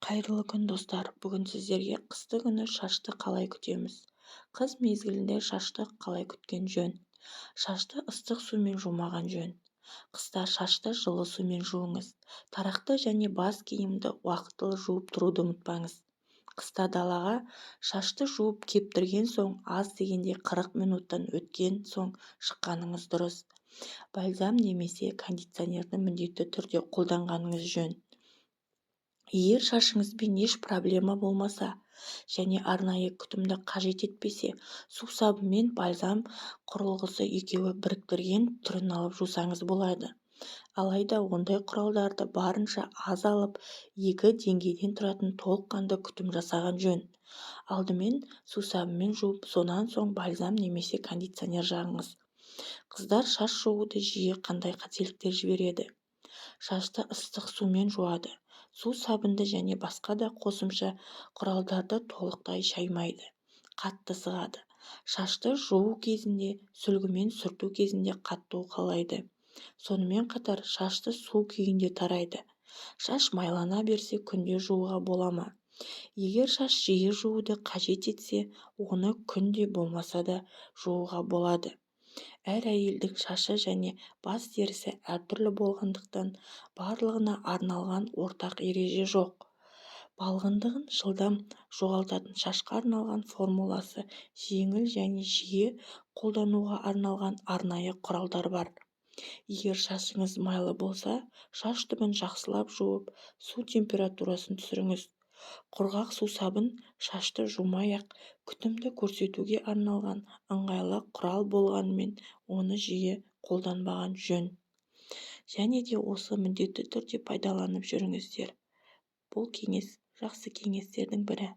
Қайырлы күн достар. Бүгін сіздерге қысты күні шашты қалай күтеміз. Қыс мезгілінде шашты қалай күткен жөн. Шашты ыстық сумен жумаған жөн. Қыста шашты жылы сумен жуыңыз. Тарақты және бас киімді уақытылы жуып тұруды ұмытпаңыз. Қыста далаға шашты жуып кептірген соң аз дегенде 40 минуттан өткен соң шыққаныңыз дұрыс. Бальзам немесе кондиционерді міндетті түрде қолданғаныңыз жөн. Егер шашыңызбен еш проблема болмаса және арнайы күтімді қажет етпесе, сусабын мен бальзам құрылғысы екеуі біріктірген түрін алып жусаңыз болады. Алайда ондай құралдарды барынша аз алып, екі деңгейден тұратын толыққанды күтім жасаған жөн. Алдымен сусабынмен жуып, сонан соң бальзам немесе кондиционер жағыңыз. Қыздар шаш жууды жиі қандай қателіктер жібереді? Шашты ыстық сумен жуады. Су сабынды және басқа да қосымша құралдарды толықтай шаймайды. Қатты сығады. Шашты жуу кезінде, сүлгімен сүрту кезінде қатты уқалайды. Сонымен қатар шашты су күйінде тарайды. Шаш майлана берсе күнде жууға бола ма? Егер шаш жиі жууды қажет етсе, оны күнде болмаса да жууға болады. Әр әйелдің шашы және бас терісі әртүрлі болғандықтан барлығына арналған ортақ ереже жоқ. Балғындығын жылдам жоғалтатын шашқа арналған формуласы жеңіл және жиі қолдануға арналған арнайы құралдар бар. Егер шашыңыз майлы болса, шаш түбін жақсылап жуып, су температурасын түсіріңіз. Құрғақ сусабын шашты жумай-ақ күтімді көрсетуге арналған ыңғайлы құрал болғанымен, оны жиі қолданбаған жөн. Және де осы міндетті түрде пайдаланып жүріңіздер. Бұл кеңес жақсы кеңестердің бірі.